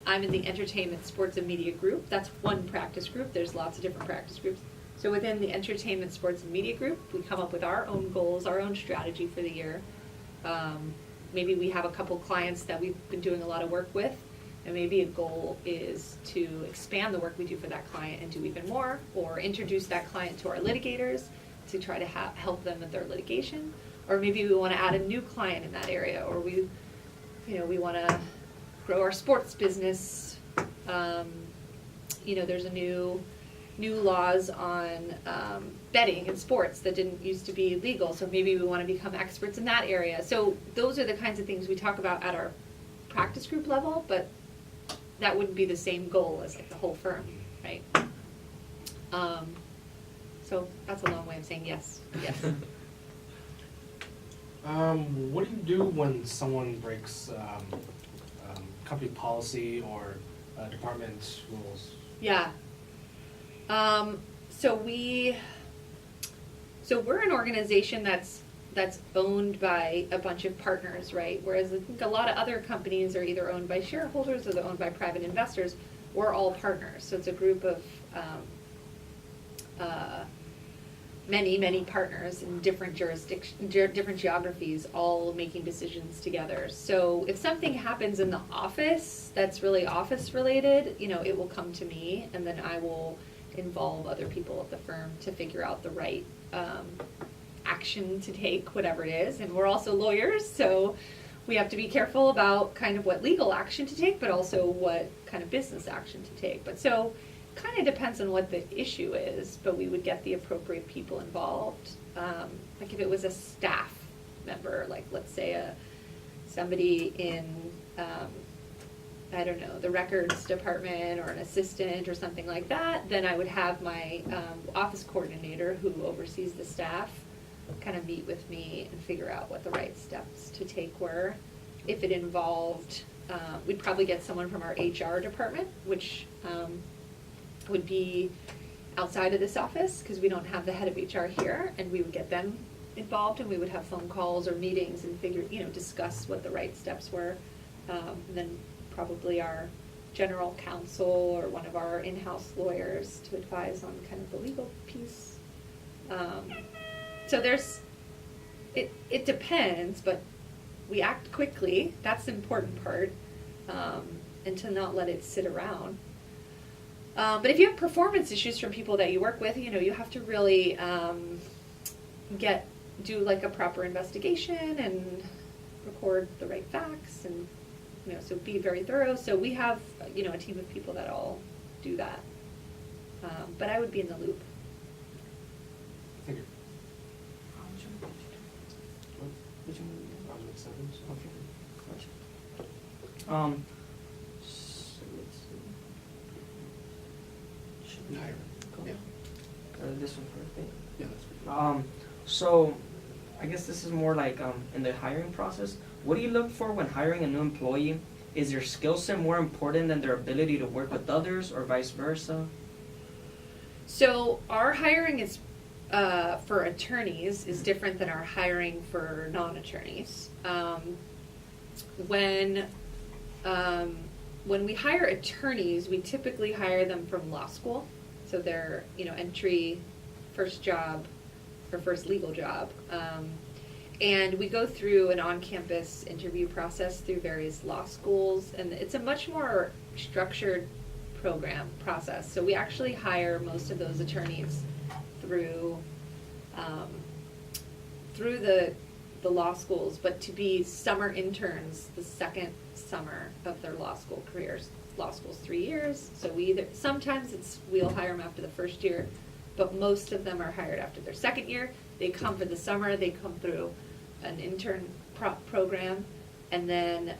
I'm in the entertainment, sports, and media group. That's one practice group. There's lots of different practice groups. So within the entertainment, sports, and media group, we come up with our own goals, our own strategy for the year. Maybe we have a couple clients that we've been doing a lot of work with, and maybe a goal is to expand the work we do for that client and do even more, or introduce that client to our litigators to try to help them with their litigation. Or maybe we want to add a new client in that area, or we want to grow our sports business. There's a new laws on betting in sports that didn't used to be legal, so maybe we want to become experts in that area. So those are the kinds of things we talk about at our practice group level, but that wouldn't be the same goal as like the whole firm, right? So that's a long way of saying yes. Yes. What do you do when someone breaks company policy or department rules? Yeah. So we're an organization that's owned by a bunch of partners, right? Whereas I think a lot of other companies are either owned by shareholders or they're owned by private investors. We're all partners. So it's a group of many partners in different jurisdictions, different geographies, all making decisions together. So if something happens in the office that's really office related, it will come to me, and then I will involve other people at the firm to figure out the right action to take, whatever it is. And we're also lawyers, so we have to be careful about kind of what legal action to take, but also what kind of business action to take. But so kind of depends on what the issue is, but we would get the appropriate people involved. Like if it was a staff member, like let's say somebody in the records department or an assistant or something like that, then I would have my office coordinator who oversees the staff kind of meet with me and figure out what the right steps to take were. If it involved, we'd probably get someone from our HR department, which would be outside of this office because we don't have the head of HR here, and we would get them involved, and we would have phone calls or meetings and discuss what the right steps were. And then probably our general counsel or one of our in-house lawyers to advise on kind of the legal piece. So it depends, but we act quickly. That's the important part, and to not let it sit around. But if you have performance issues from people that you work with, you have to really do like a proper investigation and record the right facts, and so be very thorough. So we have a team of people that all do that. But I would be in the loop. Thank you. This one first, right? Yeah, that's So I guess this is more like in the hiring process. What do you look for when hiring a new employee? Is their skill set more important than their ability to work with others, or vice versa? So our hiring is for attorneys is different than our hiring for non-attorneys. When we hire attorneys, we typically hire them from law school. So they're, entry, first job, or first legal job. And we go through an on-campus interview process through various law schools, and it's a much more structured process. So we actually hire most of those attorneys through the law schools, but to be summer interns the second summer of their law school careers. Law school's 3 years, so sometimes we'll hire them after the first year, but most of them are hired after their second year. They come for the summer, they come through an intern program, and then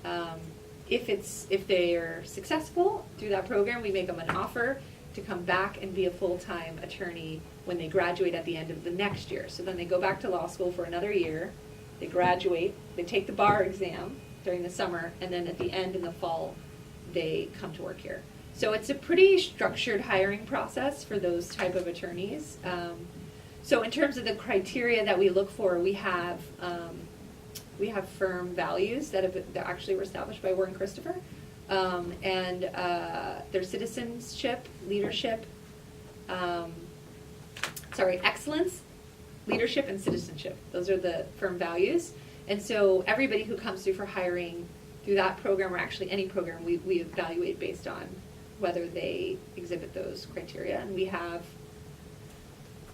if they are successful through that program, we make them an offer to come back and be a full-time attorney when they graduate at the end of the next year. So then they go back to law school for another year, they graduate, they take the bar exam during the summer, and then at the end in the fall, they come to work here. So it's a pretty structured hiring process for those type of attorneys. So in terms of the criteria that we look for, we have firm values that actually were established by Warren Christopher. and their citizenship, leadership, excellence, leadership, and citizenship. Those are the firm values. And so everybody who comes through for hiring through that program, or actually any program, we evaluate based on whether they exhibit those criteria. And we have,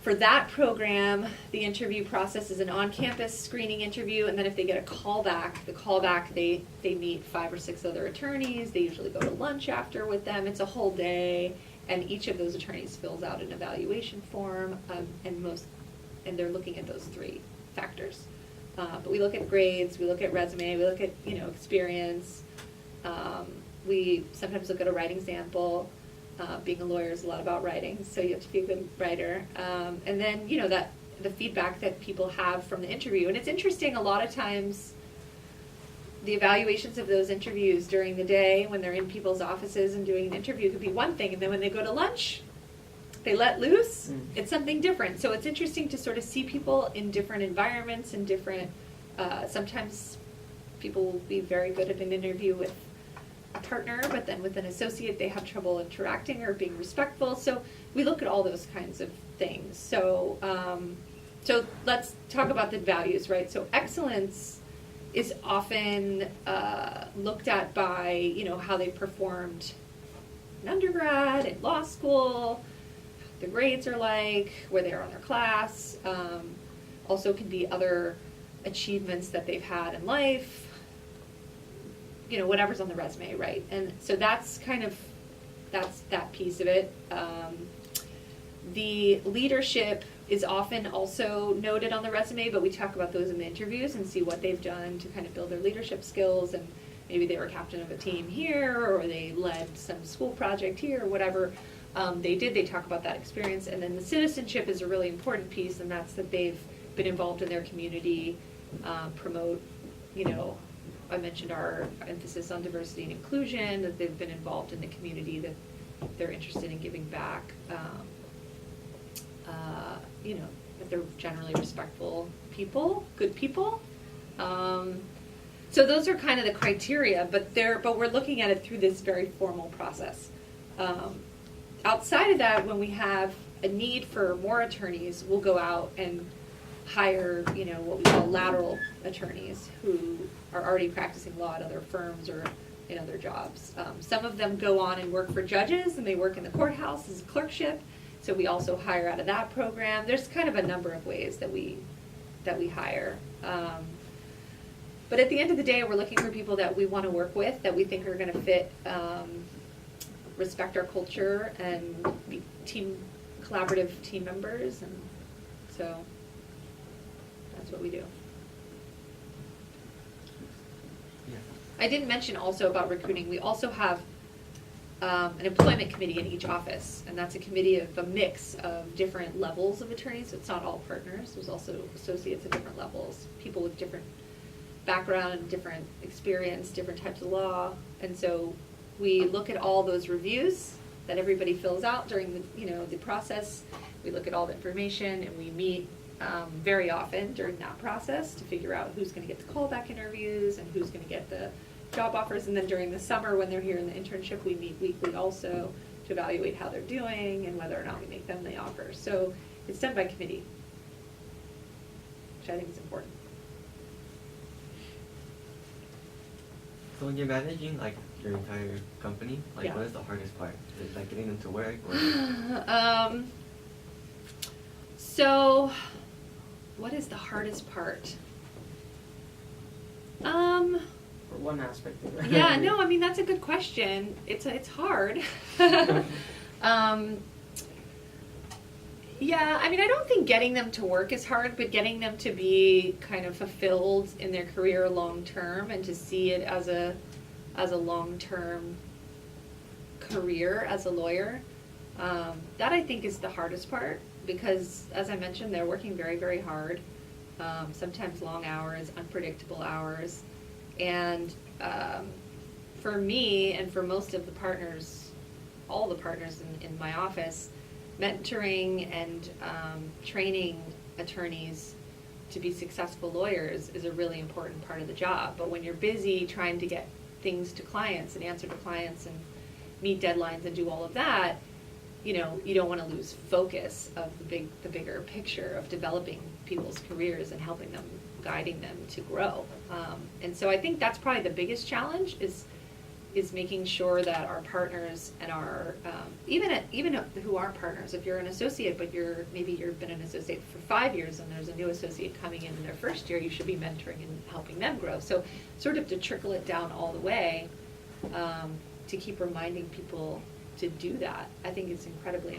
for that program, the interview process is an on-campus screening interview, and then if they get a callback, they meet 5 or 6 other attorneys. They usually go to lunch after with them. It's a whole day, and each of those attorneys fills out an evaluation form, and they're looking at those 3 factors. But we look at grades, we look at resume, we look at experience. We sometimes look at a writing sample. Being a lawyer is a lot about writing, so you have to be a good writer. And then that the feedback that people have from the interview, and it's interesting. A lot of times, the evaluations of those interviews during the day when they're in people's offices and doing an interview could be one thing, and then when they go to lunch, they let loose. It's something different. So it's interesting to sort of see people in different environments and different. Sometimes people will be very good at an interview with a partner, but then with an associate they have trouble interacting or being respectful. So we look at all those kinds of things. So so let's talk about the values, right? So excellence is often looked at by how they performed in undergrad, in law school, the grades are like, where they are on their class. Also can be other achievements that they've had in life. Whatever's on the resume, right? And so that's that piece of it. The leadership is often also noted on the resume, but we talk about those in the interviews and see what they've done to kind of build their leadership skills, and maybe they were captain of a team here, or they led some school project here, or whatever they talk about that experience. And then the citizenship is a really important piece, and that's that they've been involved in their community, promote, I mentioned our emphasis on diversity and inclusion, that they've been involved in the community, that they're interested in giving back, that they're generally respectful people, good people. So those are kind of the criteria, but we're looking at it through this very formal process. Outside of that, when we have a need for more attorneys, we'll go out and hire, what we call lateral attorneys who are already practicing law at other firms or in other jobs. Some of them go on and work for judges, and they work in the courthouse as a clerkship. So we also hire out of that program. There's kind of a number of ways that we hire. But at the end of the day, we're looking for people that we want to work with, that we think are going to fit, respect our culture, and be collaborative team members, and so that's what we do. Yeah. I didn't mention also about recruiting. We also have an employment committee in each office, and that's a committee of a mix of different levels of attorneys. So it's not all partners. There's also associates at different levels, people with different background, different experience, different types of law. And so we look at all those reviews that everybody fills out during the process. We look at all the information, and we meet very often during that process to figure out who's going to get the callback interviews and who's going to get the job offers. And then during the summer, when they're here in the internship, we meet weekly also to evaluate how they're doing and whether or not we make them the offer. So it's done by committee, which I think is important. So when you're managing your entire company, Yeah. What is the hardest part? Is it getting them to work? Or? So what is the hardest part? For one aspect of it. Yeah, no, I mean, that's a good question. It's hard. Yeah, I mean, I don't think getting them to work is hard, but getting them to be kind of fulfilled in their career long term, and to see it as a long-term career as a lawyer, that I think is the hardest part, because as I mentioned, they're working very, very hard, sometimes long hours, unpredictable hours. And for me, and for most of the partners, all the partners in my office, mentoring and training attorneys to be successful lawyers is a really important part of the job. But when you're busy trying to get things to clients and answer to clients and meet deadlines and do all of that, you know, you don't want to lose focus of the bigger picture of developing people's careers and helping them, guiding them to grow. And so I think that's probably the biggest challenge is making sure that our partners and our even who aren't partners, if you're an associate but maybe you've been an associate for 5 years and there's a new associate coming in their first year, you should be mentoring and helping them grow. So sort of to trickle it down all the way, to keep reminding people to do that, I think is incredibly